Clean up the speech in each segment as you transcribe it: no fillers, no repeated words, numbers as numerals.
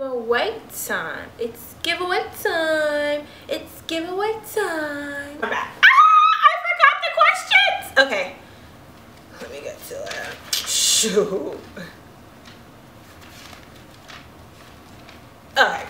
giveaway time. It's giveaway time. It's giveaway time. I'm back. Ah, I forgot the questions. Okay. Let me get to that. Shoot. Okay.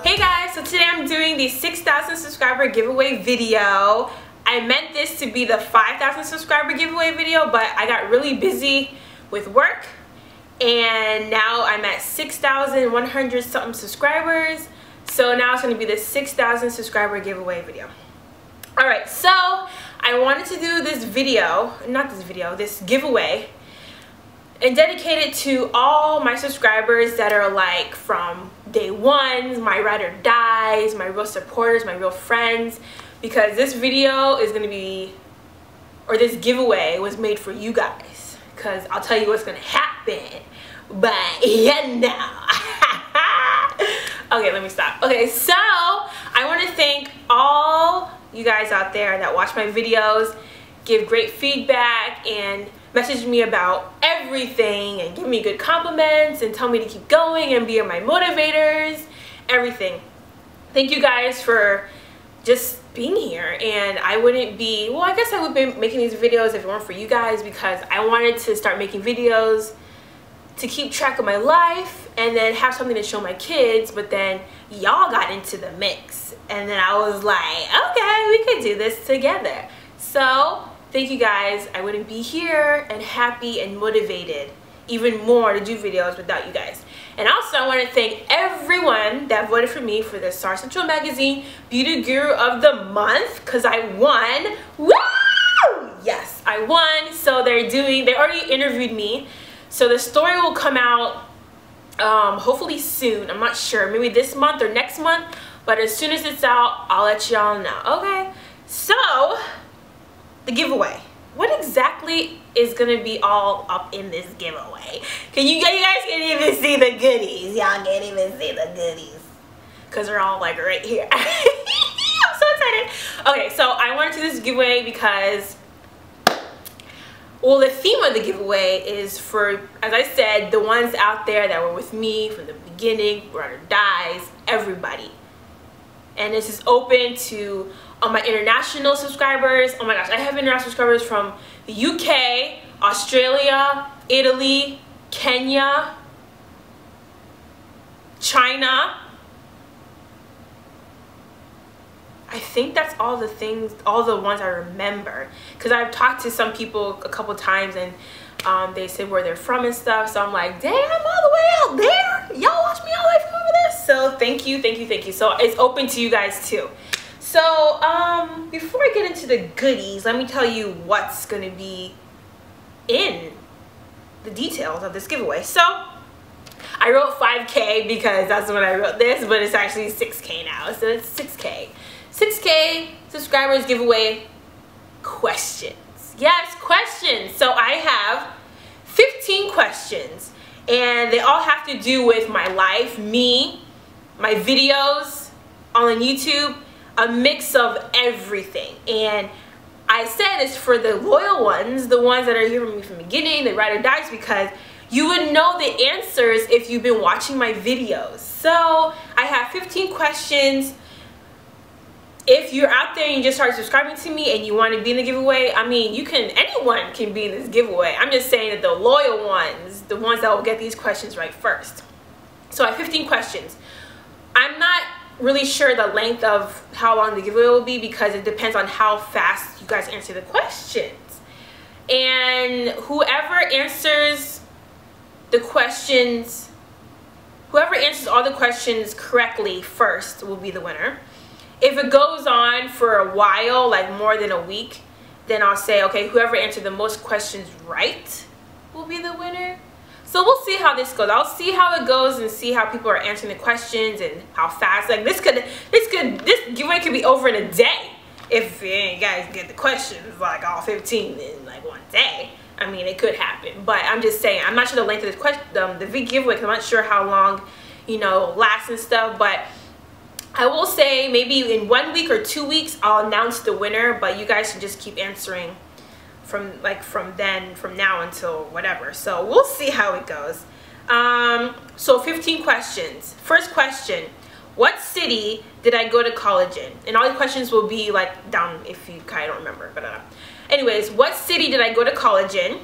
Hey guys, so today I'm doing the 6,000 subscriber giveaway video. I meant this to be the 5,000 subscriber giveaway video, but I got really busy with work and now I'm at 6,100 something subscribers. So now it's going to be the 6,000 subscriber giveaway video. Alright, so I wanted to do this video, this giveaway, and dedicate it to all my subscribers that are like from day one, my ride or dies, my real supporters, my real friends, because this video is going to be, or this giveaway was made for you guys, because I'll tell you what's going to happen, but yeah, no. Okay, let me stop. Okay, so I want to thank all you guys out there that watch my videos, give great feedback, and message me about everything, and give me good compliments, and tell me to keep going, and be my motivators, everything. Thank you guys for just being here, and I wouldn't be, well, I guess I would be making these videos if it weren't for you guys, because I wanted to start making videos to keep track of my life and then have something to show my kids, but then y'all got into the mix and then I was like, okay, we could do this together. So thank you guys. I wouldn't be here and happy and motivated even more to do videos without you guys. And also I want to thank everyone that voted for me for the Star Central Magazine Beauty Guru of the Month, because I won. Woo! Yes, I won. So they already interviewed me. So the story will come out hopefully soon. I'm not sure, maybe this month or next month, but as soon as it's out, I'll let y'all know. Okay, so the giveaway. What exactly is gonna be all up in this giveaway? You guys can't even see the goodies. Y'all can't even see the goodies because they're all like right here. I'm so excited. Okay, so I wanted to do this giveaway because, well, the theme of the giveaway is for, as I said, the ones out there that were with me from the beginning, ride or dies, everybody. And this is open to all my international subscribers. Oh my gosh, I have international subscribers from the UK, Australia, Italy, Kenya, China. I think that's all the things, all the ones I remember, because I've talked to some people a couple times and they said where they're from and stuff, so I'm like, dang, I'm all the way out there, y'all watch me all the way from over there. So thank you, thank you, thank you. So it's open to you guys too. So before I get into the goodies, let me tell you what's gonna be in the details of this giveaway. So I wrote 5K because that's when I wrote this, but it's actually 6K now, so it's 6K. 6K subscribers giveaway questions. Yes, questions. So I have 15 questions and they all have to do with my life, me, my videos on YouTube, a mix of everything. And I said it's for the loyal ones, the ones that are here from me from the beginning, the ride or dies, because you would know the answers if you've been watching my videos. So I have 15 questions. If you're out there and you just started subscribing to me and you want to be in the giveaway, I mean, anyone can be in this giveaway. I'm just saying that the loyal ones, the ones that will get these questions right first. So I have 15 questions. I'm not really sure the length of how long the giveaway will be because it depends on how fast you guys answer the questions. And whoever answers the questions, whoever answers all the questions correctly first will be the winner. If it goes on for a while, like more than a week, then I'll say, okay, whoever answered the most questions right will be the winner. So we'll see how this goes. I'll see how it goes and see how people are answering the questions and how fast. Like this giveaway could be over in a day if you guys get the questions like all 15 in like one day. I mean, it could happen, but I'm just saying, I'm not sure the length of this question, the giveaway, because I'm not sure how long, you know, lasts and stuff, but I will say maybe in 1 week or 2 weeks I'll announce the winner, but you guys can just keep answering from now until whatever. So we'll see how it goes. So 15 questions. First question, what city did I go to college in? And all the questions will be like down if you kind of don't remember, but anyways, what city did I go to college in?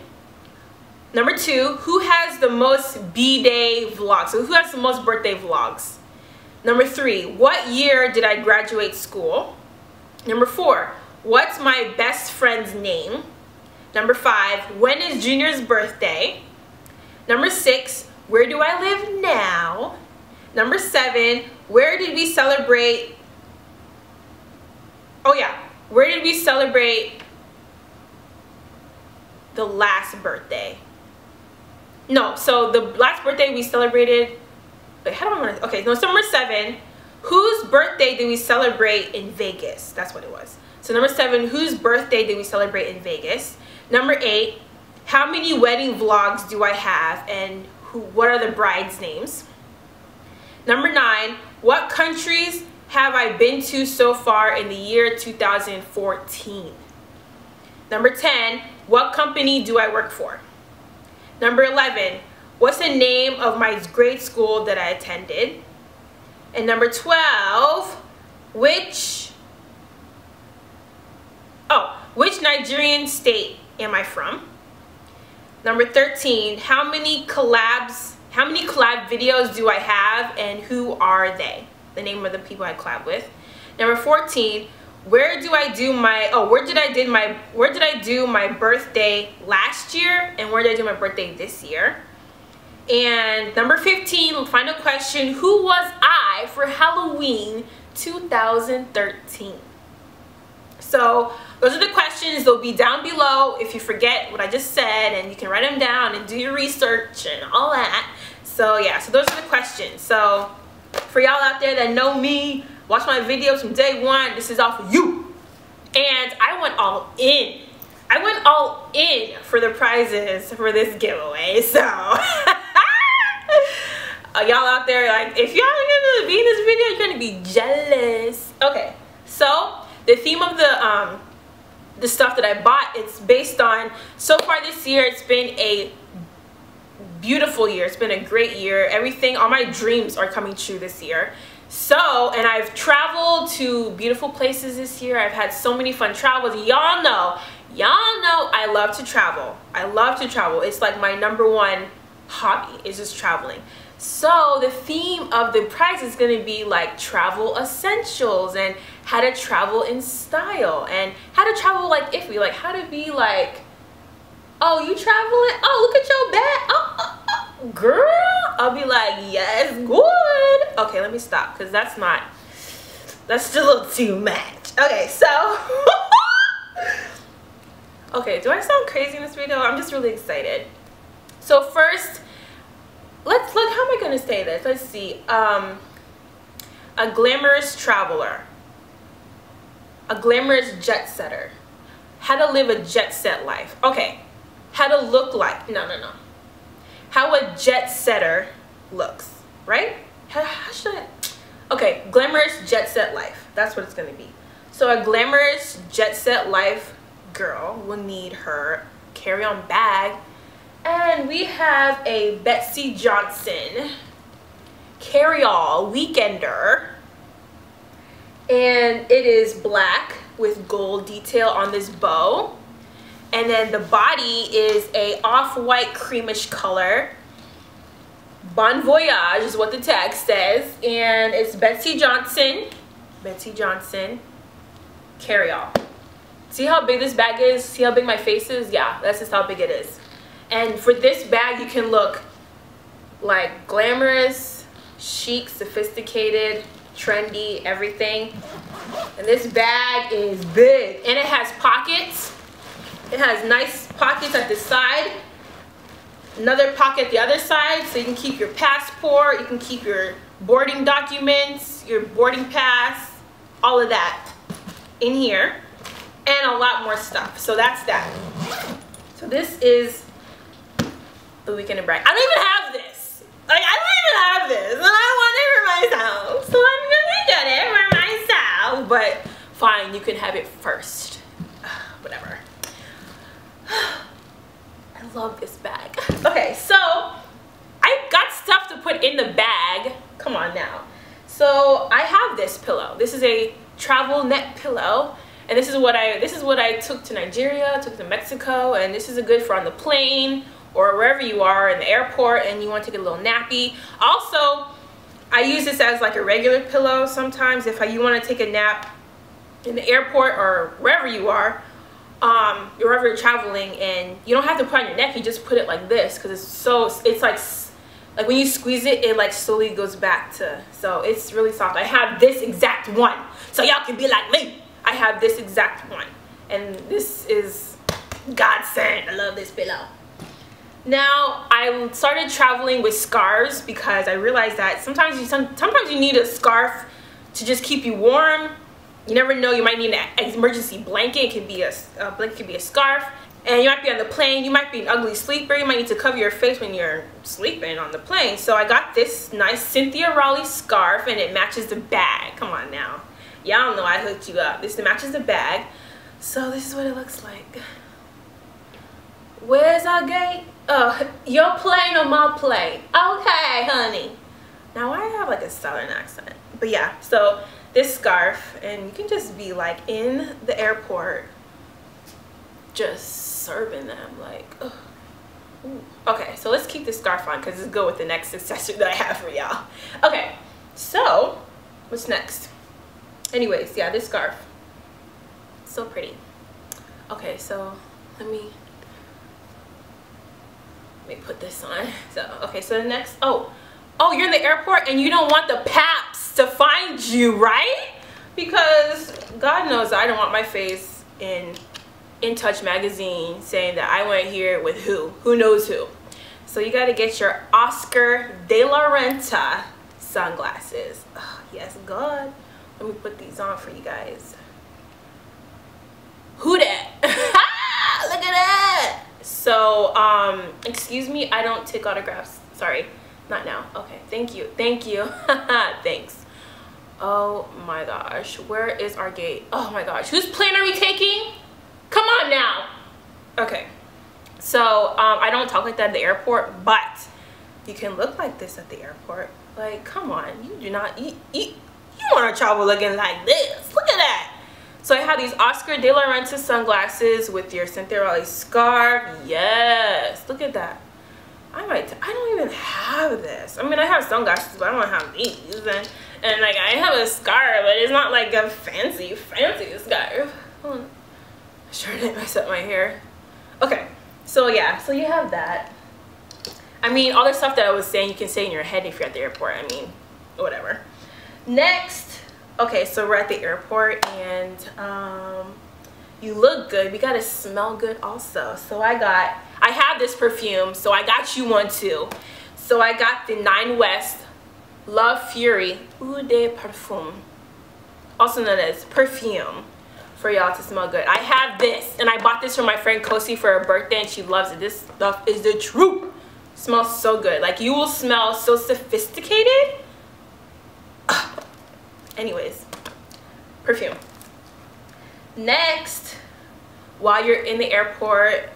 Number 2, who has the most B-Day vlogs? So who has the most birthday vlogs? Number 3, what year did I graduate school? Number 4, what's my best friend's name? Number 5, when is Junior's birthday? Number 6, where do I live now? Number 7, where did we celebrate? Oh yeah, where did we celebrate the last birthday? No, so the last birthday we celebrated, wait, how do I want to, okay, no, so number 7, whose birthday did we celebrate in Vegas? That's what it was. So number 7, whose birthday did we celebrate in Vegas? Number 8, how many wedding vlogs do I have and what are the brides' names? Number 9, what countries have I been to so far in the year 2014? Number 10, what company do I work for? Number 11, what's the name of my grade school that I attended? And number 12, which Nigerian state am I from? Number 13, how many collab videos do I have and who are they? The name of the people I collab with. Number 14, where did I do my birthday last year and where did I do my birthday this year? And number 15, final question, who was I for Halloween 2013? So those are the questions. They'll be down below if you forget what I just said, and you can write them down and do your research and all that. So yeah, so those are the questions. So for y'all out there that know me, watch my videos from day one, this is all for you. And I went all in. I went all in for the prizes for this giveaway. So y'all out there, like, if y'all are gonna be in this video, you're gonna be jealous. Okay, so the theme of the stuff that I bought, it's based on, so far this year, it's been a beautiful year. It's been a great year. Everything, all my dreams are coming true this year. So, and I've traveled to beautiful places this year. I've had so many fun travels. Y'all know I love to travel. I love to travel. It's like my #1 hobby is just traveling. So the theme of the prize is going to be like travel essentials and how to travel in style and how to travel like iffy, like how to be like, oh, you traveling? Oh, look at your bag. Oh, girl. I'll be like, yes, good. Okay, let me stop because that's just a little too much. Okay, so okay, do I sound crazy in this video? I'm just really excited. So first, let's look, how am I going to say this? Let's see. A glamorous traveler. A glamorous jet setter. How to live a jet set life. Okay. How to look like. No. How a jet setter looks. Right? How should I? Okay. Glamorous jet set life. That's what it's going to be. So a glamorous jet set life girl will need her carry-on bag. And we have a Betsy Johnson carry-all weekender. And it is black with gold detail on this bow. And then the body is a off-white creamish color. Bon voyage is what the tag says. And it's Betsy Johnson carry-all. See how big this bag is? See how big my face is? Yeah, that's just how big it is. And for this bag, you can look like glamorous, chic, sophisticated, trendy, everything. And this bag is big. And it has pockets. It has nice pockets at the side. Another pocket at the other side, so you can keep your passport, you can keep your boarding documents, your boarding pass, all of that in here. And a lot more stuff. So that's that. So this is the weekend brag. I don't even have this. Like, I don't even have this. And I want it for myself. So I'm gonna get it for myself. But fine, you can have it first. Whatever. love this bag. Okay, so I got stuff to put in the bag. Come on now. So I have this pillow. This is a travel neck pillow, and this is what I took to Nigeria, took to Mexico, and this is a good for on the plane or wherever you are in the airport and you want to take a little nappy. Also, I use this as like a regular pillow sometimes if you want to take a nap in the airport or wherever you are, wherever you're traveling, and you don't have to put on your neck, you just put it like this because it's like when you squeeze it, it like slowly goes back to, so it's really soft. I have this exact one, so y'all can be like me. I have this exact one, and this is godsend. I love this pillow. Now, I started traveling with scarves because I realized that sometimes you need a scarf to just keep you warm. You never know, you might need an emergency blanket. It could be a blanket, could be a scarf. And you might be on the plane, you might be an ugly sleeper, you might need to cover your face when you're sleeping on the plane. So I got this nice Cynthia Raleigh scarf, and it matches the bag. Come on now. Y'all know I hooked you up. This matches the bag. So this is what it looks like. Where's our gate? Oh, your plane or my plane? Okay, honey. Now I have like a southern accent. But yeah, so this scarf, and you can just be like in the airport just serving them like, ugh. Okay, so let's keep this scarf on because it's good with the next accessory that I have for y'all. Okay, so what's next? Anyways, yeah, this scarf, so pretty. Okay, so let me put this on. So okay, so the next, oh you're in the airport and you don't want the paps to find you, right? Because God knows I don't want my face in Touch magazine saying that I went here with who knows who. So you got to get your Oscar de la Renta sunglasses. Oh, yes, God. Let me put these on for you guys. Who that? Look at that. So excuse me, I don't take autographs. Sorry, not now. Okay, thank you, thanks. Oh my gosh, where is our gate? Oh my gosh, whose plane are we taking? Come on now. Okay, so I don't talk like that at the airport, but you can look like this at the airport. Like, come on, you do not you want to travel looking like this. Look at that. So I have these Oscar de la Renta sunglasses with your Cynthia Raleigh scarf. Yes, look at that. I don't even have this. I mean, I have sunglasses, but I don't have these. And like, I have a scarf, but it's not like a fancy scarf. Hold on. Sure didn't mess up my hair. Okay, so yeah, so you have that. I mean, all the stuff that I was saying, you can say in your head if you're at the airport. I mean, whatever. Next, okay, so we're at the airport and you look good. We gotta smell good also. So I have this perfume, so I got you one too. So I got the 9 West Love Fury Eau de Parfum, also known as perfume, for y'all to smell good. I have this, and I bought this for my friend Kosi for her birthday, and she loves it. This stuff is the truth. It smells so good. Like, you will smell so sophisticated. Anyways, perfume. Next, while you're in the airport,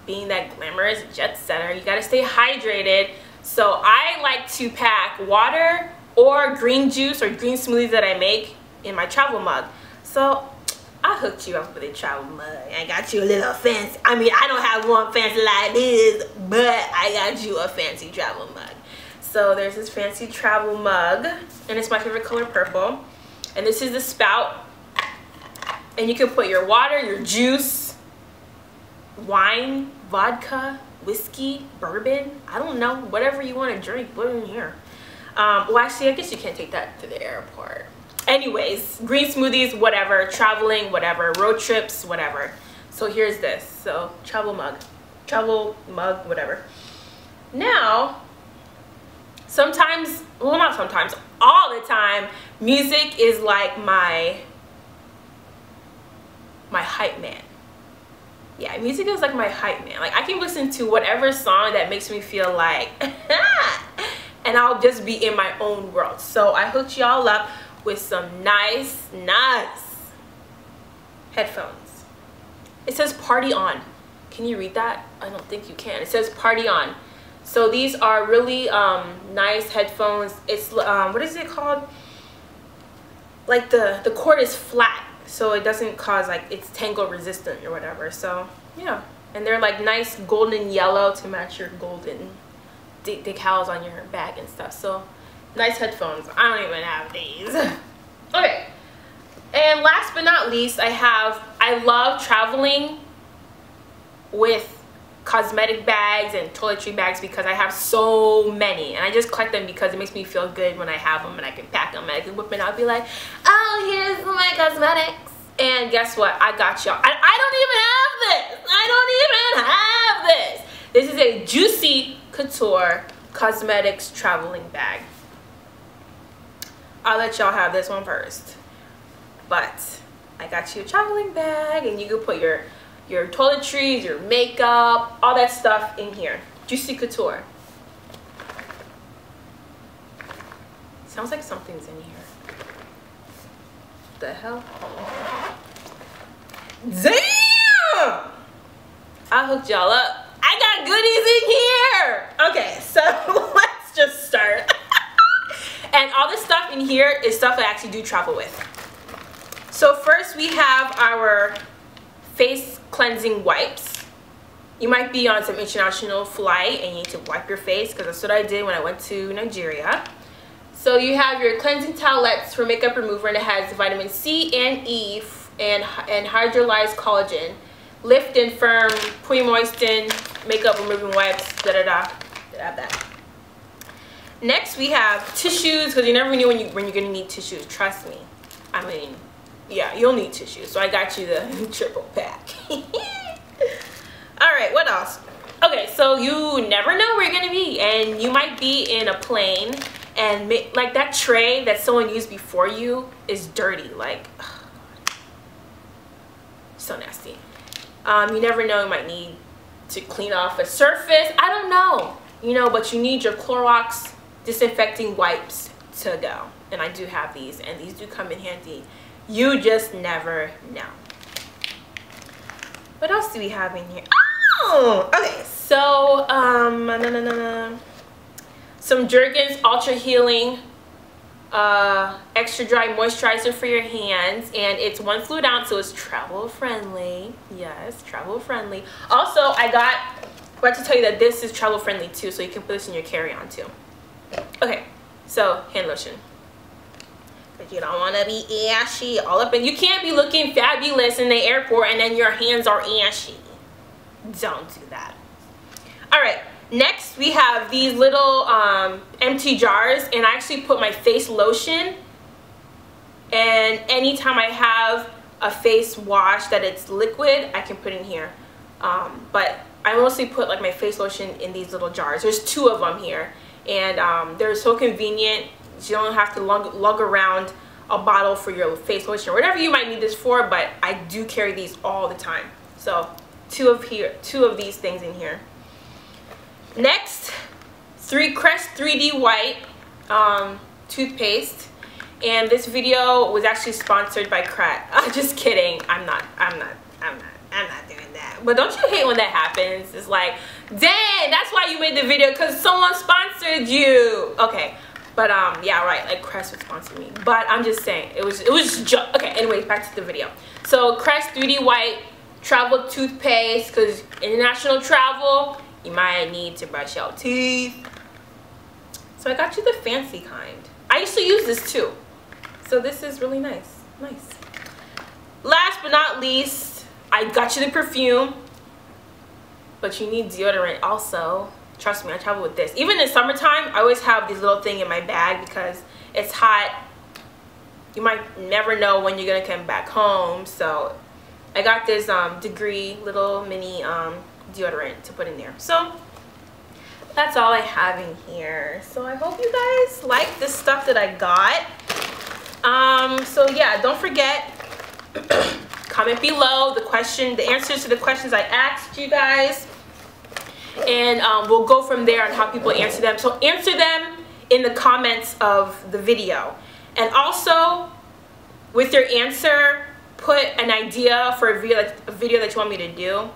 being that glamorous jet setter, you gotta stay hydrated. So I like to pack water or green juice or green smoothies that I make in my travel mug. So I hooked you up with a travel mug. I got you a little fancy. I mean, I don't have one fancy like this, but I got you a fancy travel mug. So there's this fancy travel mug, and it's my favorite color, purple. And this is the spout. And you can put your water, your juice, wine, vodka, whiskey, bourbon, I don't know, whatever you want to drink, put it in here. Well, actually, I guess you can't take that to the airport. Anyways, green smoothies, whatever, traveling, whatever, road trips, whatever. So here's this. So travel mug, whatever. Now, sometimes, well, not sometimes, all the time, music is like my hype man. Yeah, music is like my hype man. Like, I can listen to whatever song that makes me feel like and I'll just be in my own world. So I hooked y'all up with some nice headphones. It says party on. Can you read that? I don't think you can. It says party on. So these are really nice headphones. It's what is it called? Like the cord is flat, so it doesn't cause, like, it's tangle resistant or whatever. So yeah, and they're like nice golden yellow to match your golden decals on your bag and stuff. So nice headphones. I don't even have these. Okay, and last but not least, I love traveling with cosmetic bags and toiletry bags because I have so many, and I just collect them because it makes me feel good when I have them and I can pack them and I can whip them and I'll be like, oh, here's my cosmetics. And guess what? I got y'all. I don't even have this. I don't even have this. This is a Juicy Couture Cosmetics traveling bag. I'll let y'all have this one first. But I got you a traveling bag, and you can put your toiletries, your makeup, all that stuff in here. Juicy Couture. Sounds like something's in here. The hell? Damn! I hooked y'all up. I got goodies in here. Okay, so let's just start. And all this stuff in here is stuff I actually do travel with. So first we have our face cleansing wipes. You might be on some international flight and you need to wipe your face, because that's what I did when I went to Nigeria. So you have your cleansing towelettes for makeup remover, and it has vitamin C and E and hydrolyzed collagen. Lift and firm, pre-moisten, makeup removing wipes, da-da-da. Have that. Next we have tissues, because you never know when you're gonna need tissues. Trust me. I mean, yeah, you'll need tissues. So I got you the triple pack. Alright, what else? Okay, so you never know where you're gonna be, and you might be in a plane, and like that tray that someone used before you is dirty. Like, so nasty. You never know, you might need to clean off a surface. I don't know, you know, but you need your Clorox disinfecting wipes to go. And I do have these, and these do come in handy. You just never know. What else do we have in here? Oh, okay. So, some Jergens Ultra Healing Extra Dry Moisturizer for your hands, and it's 1 fluid ounce, so it's travel friendly. Yes, travel friendly. Also, I forgot to tell you that this is travel friendly too, so you can put this in your carry-on too. Okay, so hand lotion. But you don't want to be ashy all up, and you can't be looking fabulous in the airport and then your hands are ashy. Don't do that. All right, next we have these little empty jars, and I actually put my face lotion, and anytime I have a face wash that it's liquid, I can put in here. But I mostly put like my face lotion in these little jars. There's 2 of them here, and they're so convenient. You don't have to lug around a bottle for your face lotion or whatever you might need this for, but I do carry these all the time. So 2 of these things in here. Next, Crest 3D White toothpaste, and this video was actually sponsored by Crest. Just kidding. I'm not doing that. But don't you hate when that happens? It's like, dang, that's why you made the video, because someone sponsored you. Okay. But yeah, right, like Crest would sponsor me. But I'm just saying, it was okay, anyways, back to the video. So Crest 3D White travel toothpaste, because international travel, you might need to brush your teeth. So I got you the fancy kind. I used to use this too. So this is really nice. Nice. Last but not least, I got you the perfume. But you need deodorant also. Trust me, I travel with this. Even in summertime, I always have this little thing in my bag because it's hot. You might never know when you're gonna come back home. So I got this Degree little mini deodorant to put in there. So that's all I have in here. So I hope you guys like this stuff that I got. So yeah, don't forget, comment below the answers to the questions I asked you guys. And we'll go from there on how people answer them. So answer them in the comments of the video. And also, with your answer, put an idea for a video that you want me to do.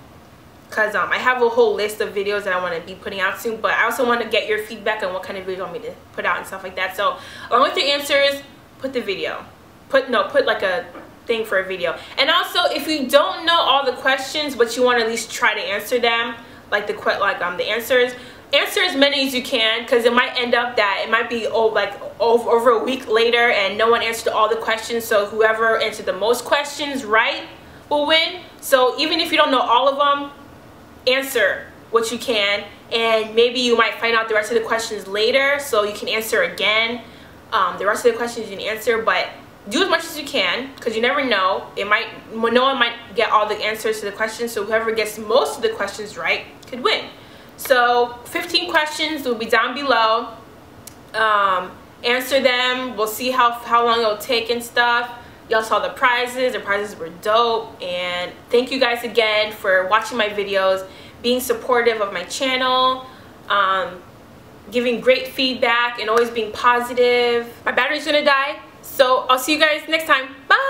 because I have a whole list of videos that I want to be putting out soon, but I also want to get your feedback on what kind of videos you want me to put out and stuff like that. So along with your answers, put the video. Put like a thing for a video. And also, if you don't know all the questions but you want to at least try to answer them, like the answers, answer as many as you can, because it might end up that it might be over a week later and no one answered all the questions. So whoever answered the most questions right will win. So even if you don't know all of them, answer what you can, and maybe you might find out the rest of the questions later, so you can answer again. The rest of the questions you can answer, but do as much as you can, because you never know. No one might get all the answers to the questions, so whoever gets most of the questions right could win. So 15 questions will be down below. Answer them. We'll see how long it'll take and stuff. Y'all saw the prizes. The prizes were dope. And thank you guys again for watching my videos, being supportive of my channel, giving great feedback, and always being positive. My battery's gonna die, so I'll see you guys next time. Bye!